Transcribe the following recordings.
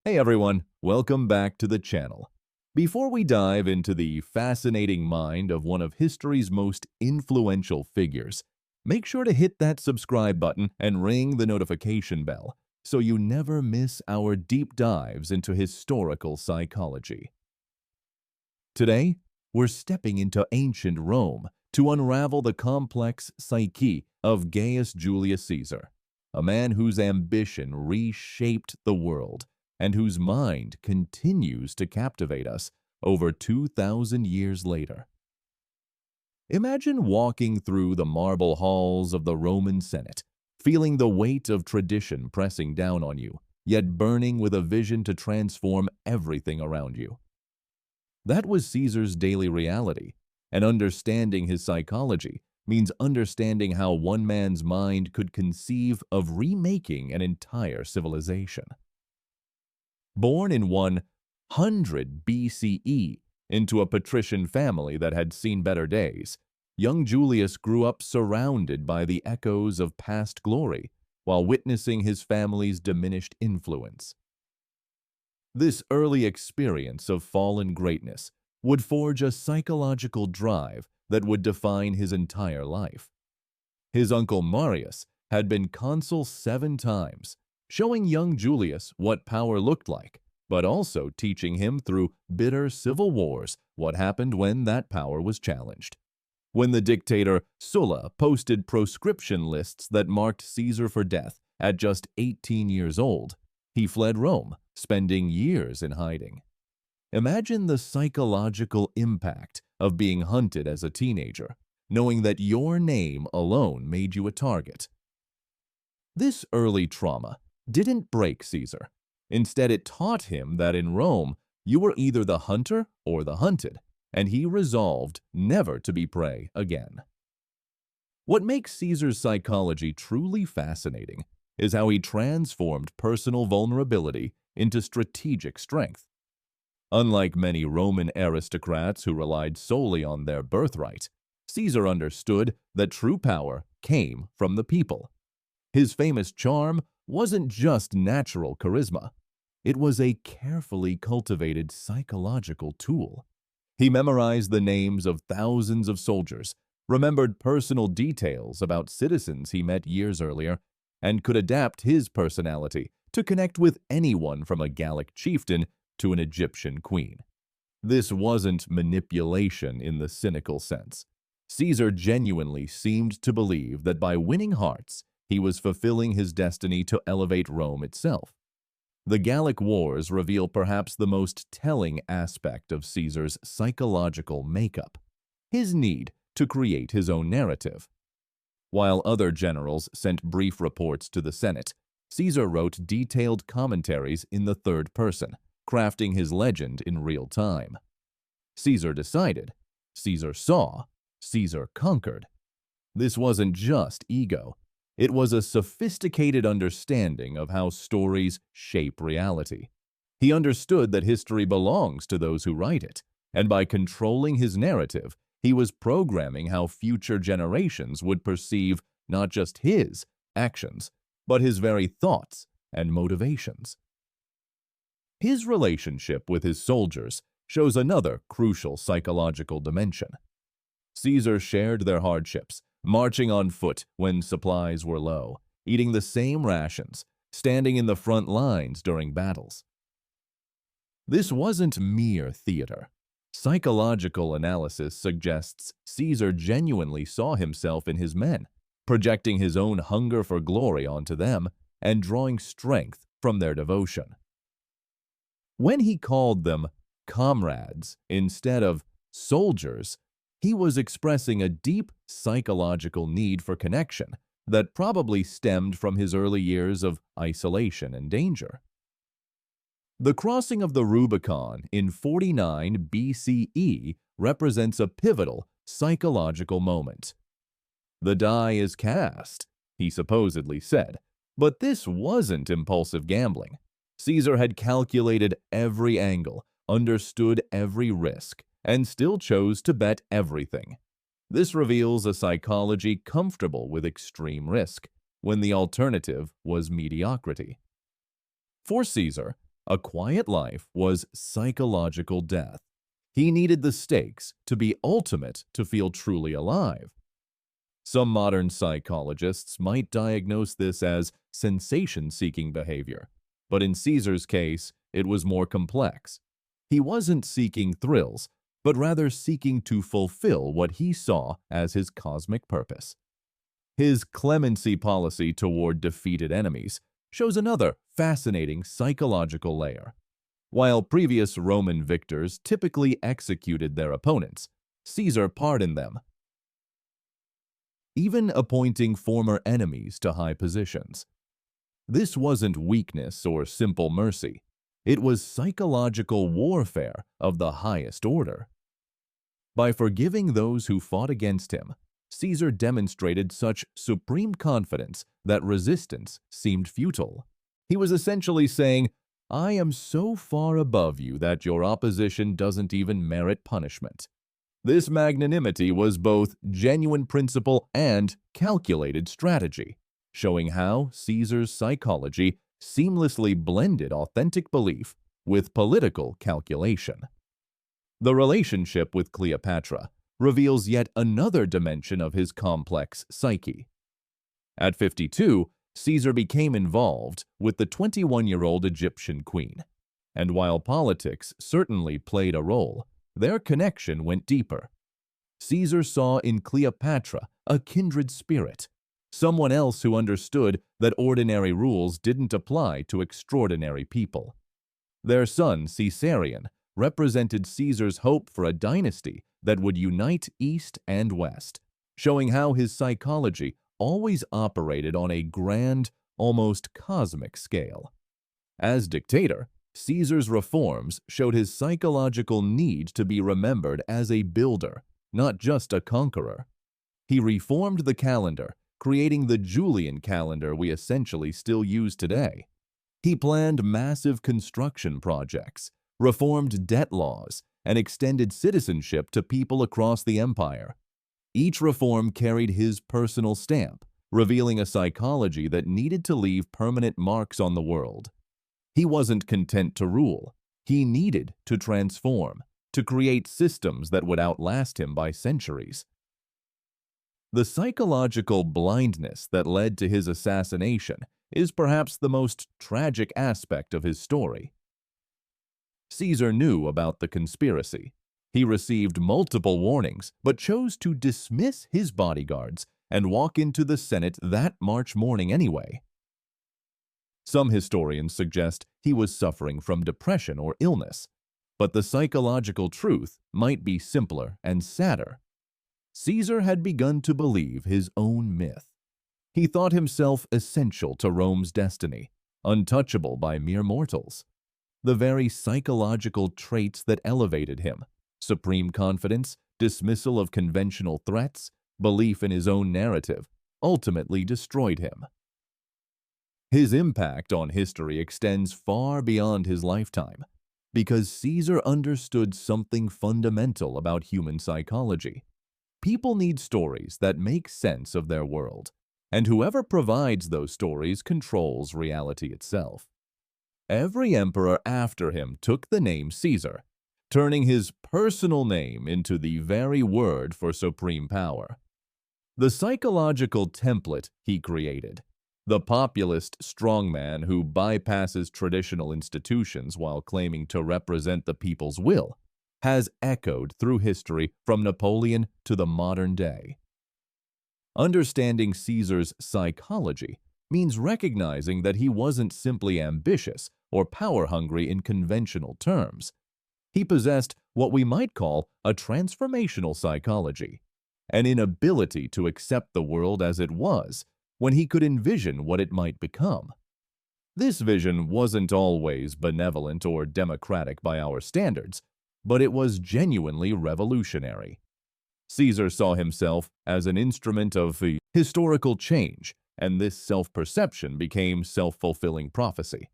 Hey everyone, welcome back to the channel. Before we dive into the fascinating mind of one of history's most influential figures, make sure to hit that subscribe button and ring the notification bell so you never miss our deep dives into historical psychology. Today, we're stepping into ancient Rome to unravel the complex psyche of Gaius Julius Caesar, a man whose ambition reshaped the world and whose mind continues to captivate us over 2,000 years later. Imagine walking through the marble halls of the Roman Senate, feeling the weight of tradition pressing down on you, yet burning with a vision to transform everything around you. That was Caesar's daily reality, and understanding his psychology means understanding how one man's mind could conceive of remaking an entire civilization. Born in 100 BCE into a patrician family that had seen better days, young Julius grew up surrounded by the echoes of past glory while witnessing his family's diminished influence. This early experience of fallen greatness would forge a psychological drive that would define his entire life. His uncle Marius had been consul 7 times, showing young Julius what power looked like, but also teaching him through bitter civil wars what happened when that power was challenged. When the dictator Sulla posted proscription lists that marked Caesar for death at just 18 years old, he fled Rome, spending years in hiding. Imagine the psychological impact of being hunted as a teenager, knowing that your name alone made you a target. This early trauma didn't break Caesar. Instead, it taught him that in Rome, you were either the hunter or the hunted, and he resolved never to be prey again. What makes Caesar's psychology truly fascinating is how he transformed personal vulnerability into strategic strength. Unlike many Roman aristocrats who relied solely on their birthright, Caesar understood that true power came from the people. His famous charm wasn't just natural charisma. It was a carefully cultivated psychological tool. He memorized the names of thousands of soldiers, remembered personal details about citizens he met years earlier, and could adapt his personality to connect with anyone from a Gallic chieftain to an Egyptian queen. This wasn't manipulation in the cynical sense. Caesar genuinely seemed to believe that by winning hearts, he was fulfilling his destiny to elevate Rome itself. The Gallic Wars reveal perhaps the most telling aspect of Caesar's psychological makeup: his need to create his own narrative. While other generals sent brief reports to the Senate, Caesar wrote detailed commentaries in the third person, crafting his legend in real time. Caesar decided, Caesar saw, Caesar conquered. This wasn't just ego. It was a sophisticated understanding of how stories shape reality. He understood that history belongs to those who write it, and by controlling his narrative, he was programming how future generations would perceive not just his actions, but his very thoughts and motivations. His relationship with his soldiers shows another crucial psychological dimension. Caesar shared their hardships, marching on foot when supplies were low, eating the same rations, standing in the front lines during battles. This wasn't mere theater. Psychological analysis suggests Caesar genuinely saw himself in his men, projecting his own hunger for glory onto them and drawing strength from their devotion. When he called them comrades instead of soldiers, he was expressing a deep psychological need for connection that probably stemmed from his early years of isolation and danger. The crossing of the Rubicon in 49 BCE represents a pivotal psychological moment. "The die is cast," he supposedly said, but this wasn't impulsive gambling. Caesar had calculated every angle, understood every risk, and still chose to bet everything. This reveals a psychology comfortable with extreme risk, when the alternative was mediocrity. For Caesar, A quiet life was psychological death. He needed the stakes to be ultimate to feel truly alive. Some modern psychologists might diagnose this as sensation-seeking behavior, but in Caesar's case, it was more complex. He wasn't seeking thrills, but rather seeking to fulfill what he saw as his cosmic purpose. His clemency policy toward defeated enemies shows another fascinating psychological layer. While previous Roman victors typically executed their opponents, Caesar pardoned them, even appointing former enemies to high positions. This wasn't weakness or simple mercy. It was psychological warfare of the highest order. By forgiving those who fought against him, Caesar demonstrated such supreme confidence that resistance seemed futile. He was essentially saying, "I am so far above you that your opposition doesn't even merit punishment." This magnanimity was both genuine principle and calculated strategy, showing how Caesar's psychology seamlessly blended authentic belief with political calculation. The relationship with Cleopatra reveals yet another dimension of his complex psyche. At 52, Caesar became involved with the 21-year-old Egyptian queen, and while politics certainly played a role, their connection went deeper. Caesar saw in Cleopatra a kindred spirit, someone else who understood that ordinary rules didn't apply to extraordinary people. Their son, Caesarion, represented Caesar's hope for a dynasty that would unite East and West, showing how his psychology always operated on a grand, almost cosmic scale. As dictator, Caesar's reforms showed his psychological need to be remembered as a builder, not just a conqueror. He reformed the calendar, creating the Julian calendar we essentially still use today. He planned massive construction projects, reformed debt laws, and extended citizenship to people across the empire. Each reform carried his personal stamp, revealing a psychology that needed to leave permanent marks on the world. He wasn't content to rule. He needed to transform, to create systems that would outlast him by centuries. The psychological blindness that led to his assassination is perhaps the most tragic aspect of his story. Caesar knew about the conspiracy. He received multiple warnings, but chose to dismiss his bodyguards and walk into the Senate that March morning anyway. Some historians suggest he was suffering from depression or illness, but the psychological truth might be simpler and sadder. Caesar had begun to believe his own myth. He thought himself essential to Rome's destiny, untouchable by mere mortals. The very psychological traits that elevated him, supreme confidence, dismissal of conventional threats, belief in his own narrative, ultimately destroyed him. His impact on history extends far beyond his lifetime, because Caesar understood something fundamental about human psychology. People need stories that make sense of their world, and whoever provides those stories controls reality itself. Every emperor after him took the name Caesar, turning his personal name into the very word for supreme power. The psychological template he created, the populist strongman who bypasses traditional institutions while claiming to represent the people's will, has echoed through history from Napoleon to the modern day. Understanding Caesar's psychology means recognizing that he wasn't simply ambitious or power-hungry in conventional terms. He possessed what we might call a transformational psychology, an inability to accept the world as it was when he could envision what it might become. This vision wasn't always benevolent or democratic by our standards, but it was genuinely revolutionary. Caesar saw himself as an instrument of historical change, and this self-perception became self-fulfilling prophecy.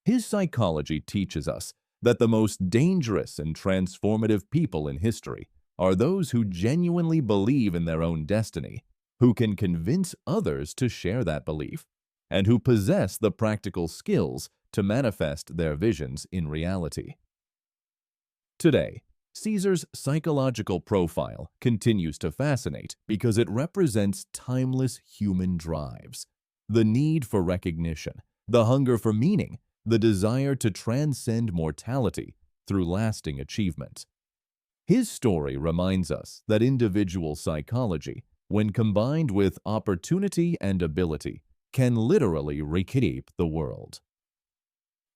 His psychology teaches us that the most dangerous and transformative people in history are those who genuinely believe in their own destiny, who can convince others to share that belief, and who possess the practical skills to manifest their visions in reality. Today, Caesar's psychological profile continues to fascinate because it represents timeless human drives. The need for recognition, the hunger for meaning, the desire to transcend mortality through lasting achievement. His story reminds us that individual psychology, when combined with opportunity and ability, can literally reshape the world.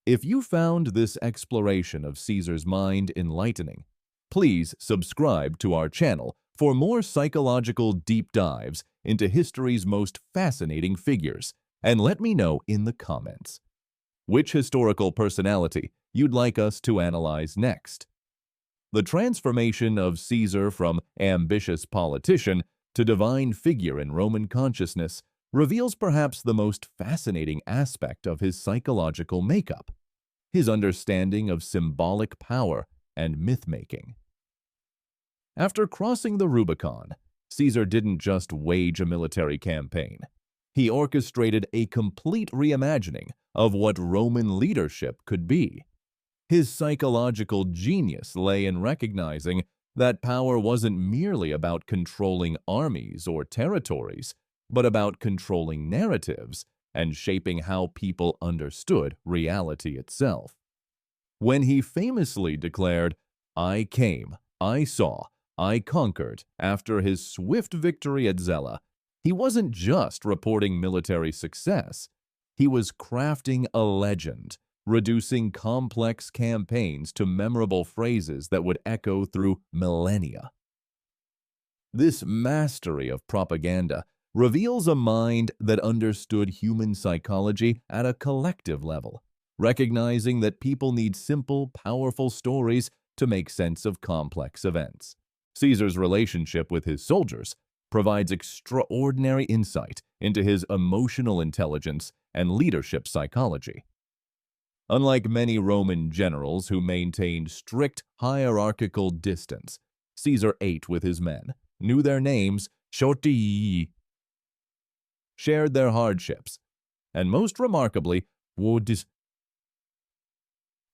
If you found this exploration of Caesar's mind enlightening, please subscribe to our channel for more psychological deep dives into history's most fascinating figures, and let me know in the comments which historical personality you'd like us to analyze next. The transformation of Caesar from ambitious politician to divine figure in Roman consciousness reveals perhaps the most fascinating aspect of his psychological makeup, his understanding of symbolic power and myth-making. After crossing the Rubicon, Caesar didn't just wage a military campaign. He orchestrated a complete reimagining of what Roman leadership could be. His psychological genius lay in recognizing that power wasn't merely about controlling armies or territories, but about controlling narratives and shaping how people understood reality itself. When he famously declared, "I came, I saw, I conquered," after his swift victory at Zela, he wasn't just reporting military success. He was crafting a legend, reducing complex campaigns to memorable phrases that would echo through millennia. This mastery of propaganda reveals a mind that understood human psychology at a collective level, recognizing that people need simple, powerful stories to make sense of complex events. Caesar's relationship with his soldiers provides extraordinary insight into his emotional intelligence and leadership psychology. Unlike many Roman generals who maintained strict hierarchical distance, Caesar ate with his men, knew their names, shared their hardships, and most remarkably,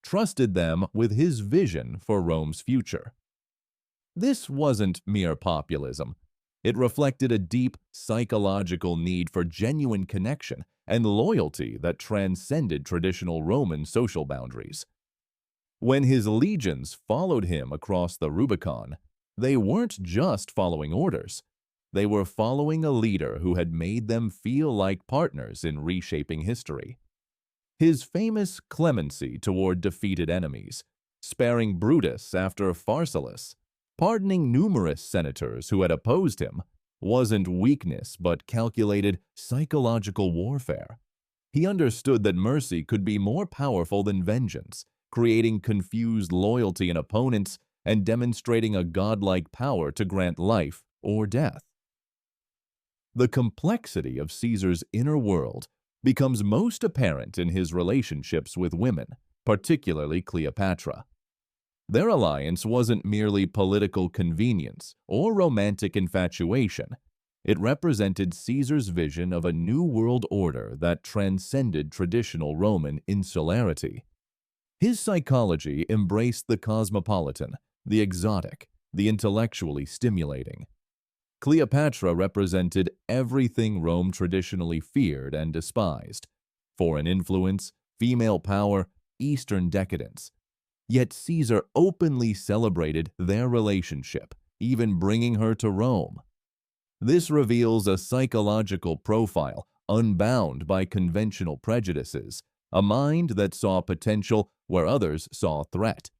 trusted them with his vision for Rome's future. This wasn't mere populism. It reflected a deep psychological need for genuine connection and loyalty that transcended traditional Roman social boundaries. When his legions followed him across the Rubicon, they weren't just following orders. They were following a leader who had made them feel like partners in reshaping history. His famous clemency toward defeated enemies, sparing Brutus after Pharsalus, pardoning numerous senators who had opposed him, wasn't weakness but calculated psychological warfare. He understood that mercy could be more powerful than vengeance, creating confused loyalty in opponents and demonstrating a godlike power to grant life or death. The complexity of Caesar's inner world becomes most apparent in his relationships with women, particularly Cleopatra. Their alliance wasn't merely political convenience or romantic infatuation. It represented Caesar's vision of a new world order that transcended traditional Roman insularity. His psychology embraced the cosmopolitan, the exotic, the intellectually stimulating. Cleopatra represented everything Rome traditionally feared and despised: foreign influence, female power, Eastern decadence. Yet Caesar openly celebrated their relationship, even bringing her to Rome. This reveals a psychological profile unbound by conventional prejudices, a mind that saw potential where others saw threat.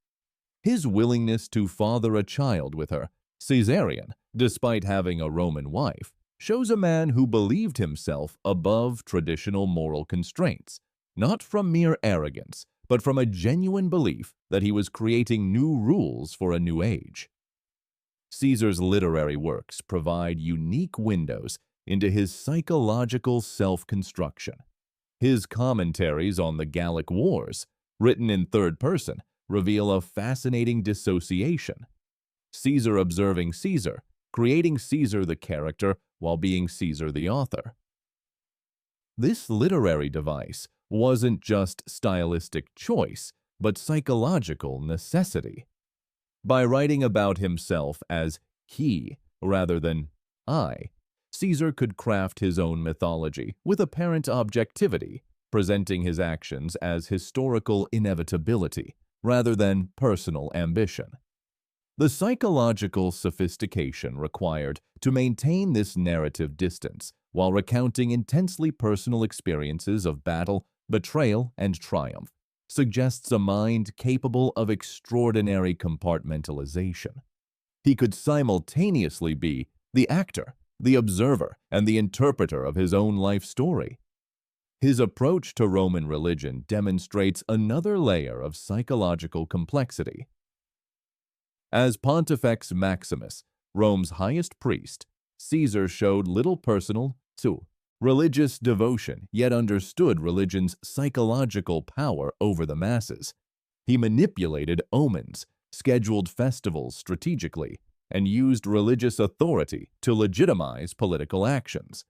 His willingness to father a child with her, Caesarean, despite having a Roman wife, shows a man who believed himself above traditional moral constraints, not from mere arrogance, but from a genuine belief that he was creating new rules for a new age. Caesar's literary works provide unique windows into his psychological self-construction. His commentaries on the Gallic Wars, written in third person, reveal a fascinating dissociation. Caesar observing Caesar, creating Caesar the character while being Caesar the author. This literary device wasn't just stylistic choice, but psychological necessity. By writing about himself as he rather than I, Caesar could craft his own mythology with apparent objectivity, presenting his actions as historical inevitability rather than personal ambition. The psychological sophistication required to maintain this narrative distance while recounting intensely personal experiences of battle, betrayal, and triumph suggests a mind capable of extraordinary compartmentalization. He could simultaneously be the actor, the observer, and the interpreter of his own life story. His approach to Roman religion demonstrates another layer of psychological complexity. As Pontifex Maximus, Rome's highest priest, Caesar showed little personal, religious devotion, yet understood religion's psychological power over the masses. He manipulated omens, scheduled festivals strategically, and used religious authority to legitimize political actions.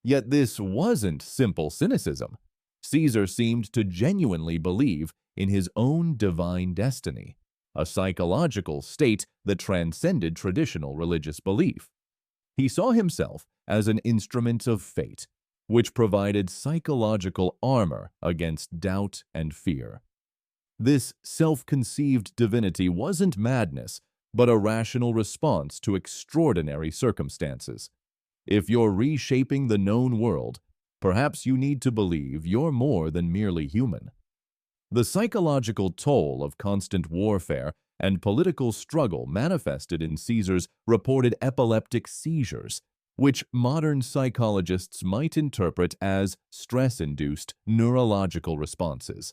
Yet this wasn't simple cynicism. Caesar seemed to genuinely believe in his own divine destiny, a psychological state that transcended traditional religious belief. He saw himself as an instrument of fate, which provided psychological armor against doubt and fear. This self-conceived divinity wasn't madness, but a rational response to extraordinary circumstances. If you're reshaping the known world, perhaps you need to believe you're more than merely human. The psychological toll of constant warfare and political struggle manifested in Caesar's reported epileptic seizures, which modern psychologists might interpret as stress-induced neurological responses.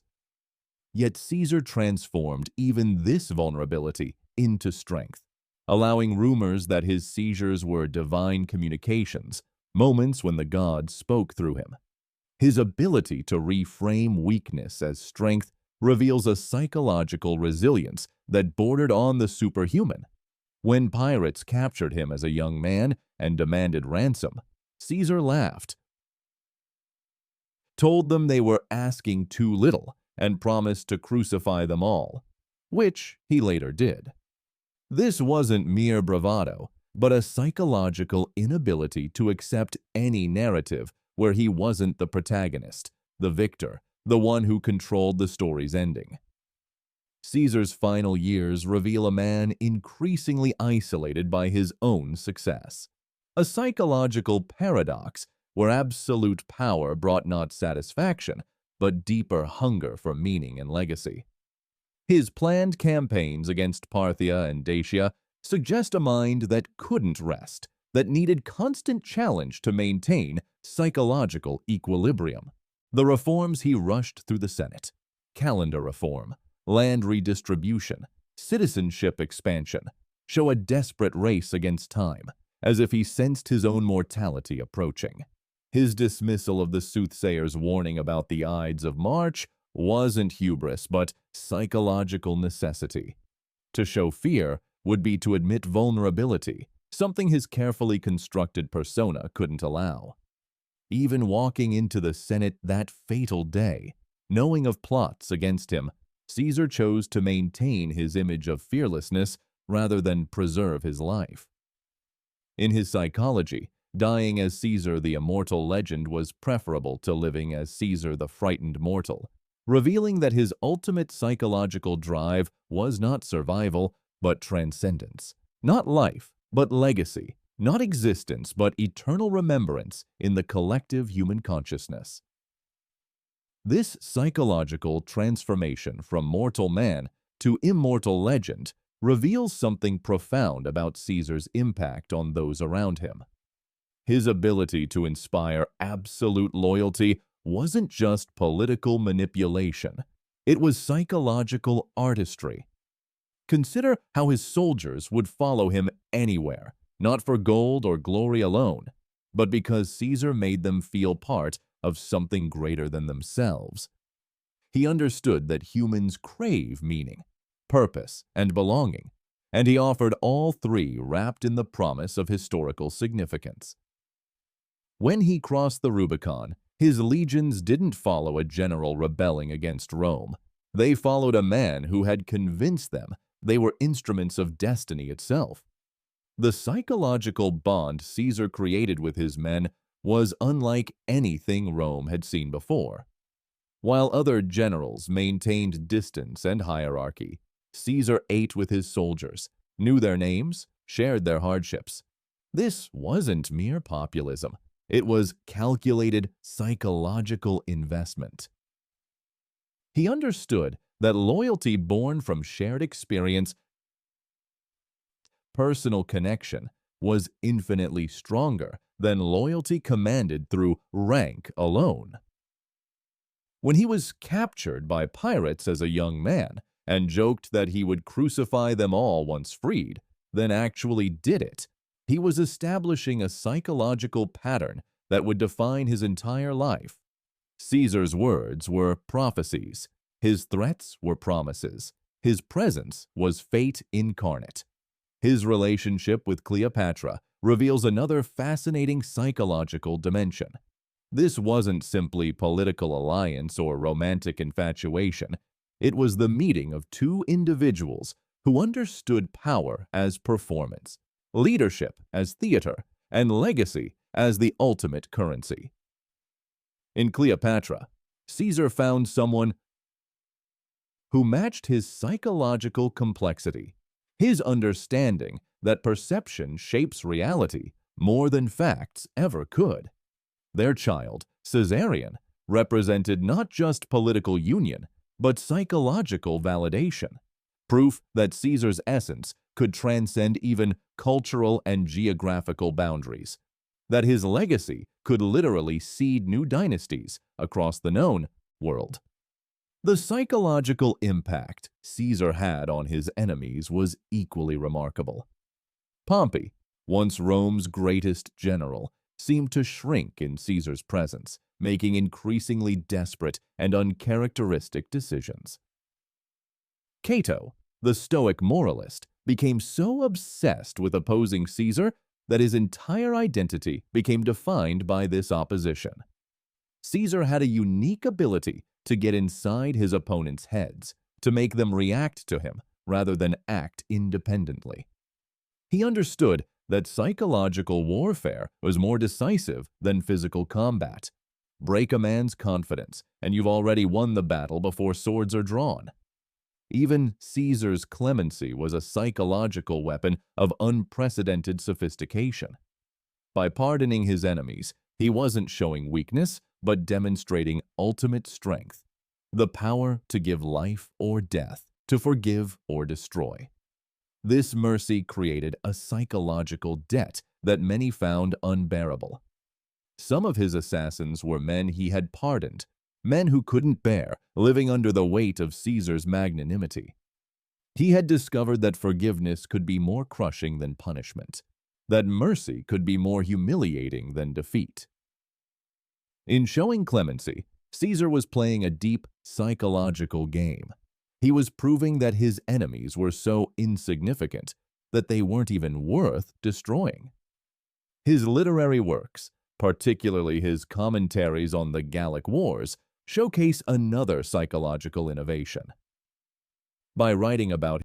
Yet Caesar transformed even this vulnerability into strength, allowing rumors that his seizures were divine communications, moments when the gods spoke through him. His ability to reframe weakness as strength reveals a psychological resilience that bordered on the superhuman. When pirates captured him as a young man and demanded ransom, Caesar laughed, told them they were asking too little, and promised to crucify them all, which he later did. This wasn't mere bravado, but a psychological inability to accept any narrative where he wasn't the protagonist, the victor, the one who controlled the story's ending. Caesar's final years reveal a man increasingly isolated by his own success, a psychological paradox where absolute power brought not satisfaction, but deeper hunger for meaning and legacy. His planned campaigns against Parthia and Dacia suggest a mind that couldn't rest, that needed constant challenge to maintain psychological equilibrium. The reforms he rushed through the Senate, calendar reform, land redistribution, citizenship expansion, show a desperate race against time, as if he sensed his own mortality approaching. His dismissal of the soothsayer's warning about the Ides of March wasn't hubris, but psychological necessity. To show fear would be to admit vulnerability, something his carefully constructed persona couldn't allow. Even walking into the Senate that fatal day, knowing of plots against him, Caesar chose to maintain his image of fearlessness rather than preserve his life. In his psychology, dying as Caesar the immortal legend was preferable to living as Caesar the frightened mortal, revealing that his ultimate psychological drive was not survival, but transcendence, not life, but legacy, not existence, but eternal remembrance in the collective human consciousness. This psychological transformation from mortal man to immortal legend reveals something profound about Caesar's impact on those around him. His ability to inspire absolute loyalty wasn't just political manipulation, it was psychological artistry. Consider how his soldiers would follow him anywhere, not for gold or glory alone, but because Caesar made them feel part of something greater than themselves. He understood that humans crave meaning, purpose, and belonging, and he offered all three wrapped in the promise of historical significance. When he crossed the Rubicon, His legions didn't follow a general rebelling against Rome. They followed a man who had convinced them they were instruments of destiny itself. The psychological bond Caesar created with his men was unlike anything Rome had seen before. While other generals maintained distance and hierarchy, Caesar ate with his soldiers, knew their names, shared their hardships. This wasn't mere populism. It was calculated psychological investment. He understood that loyalty born from shared experience, personal connection, was infinitely stronger than loyalty commanded through rank alone. When he was captured by pirates as a young man and joked that he would crucify them all once freed, then actually did it, he was establishing a psychological pattern that would define his entire life. Caesar's words were prophecies. His threats were promises. His presence was fate incarnate. His relationship with Cleopatra reveals another fascinating psychological dimension. This wasn't simply political alliance or romantic infatuation. It was the meeting of two individuals who understood power as performance, leadership as theater, and legacy as the ultimate currency. In Cleopatra, Caesar found someone who matched his psychological complexity, his understanding that perception shapes reality more than facts ever could. Their child, Caesarion, represented not just political union, but psychological validation, proof that Caesar's essence could transcend even cultural and geographical boundaries, that his legacy could literally seed new dynasties across the known world. The psychological impact Caesar had on his enemies was equally remarkable. Pompey, once Rome's greatest general, seemed to shrink in Caesar's presence, making increasingly desperate and uncharacteristic decisions. Cato, the Stoic moralist, became so obsessed with opposing Caesar that his entire identity became defined by this opposition. Caesar had a unique ability to get inside his opponents' heads, to make them react to him rather than act independently. He understood that psychological warfare was more decisive than physical combat. Break a man's confidence, and you've already won the battle before swords are drawn. Even Caesar's clemency was a psychological weapon of unprecedented sophistication. By pardoning his enemies, he wasn't showing weakness, but demonstrating ultimate strength, the power to give life or death, to forgive or destroy. This mercy created a psychological debt that many found unbearable. Some of his assassins were men he had pardoned, men who couldn't bear living under the weight of Caesar's magnanimity. He had discovered that forgiveness could be more crushing than punishment, that mercy could be more humiliating than defeat. In showing clemency, Caesar was playing a deep psychological game. He was proving that his enemies were so insignificant that they weren't even worth destroying. His literary works, particularly his commentaries on the Gallic Wars, showcase another psychological innovation. By writing about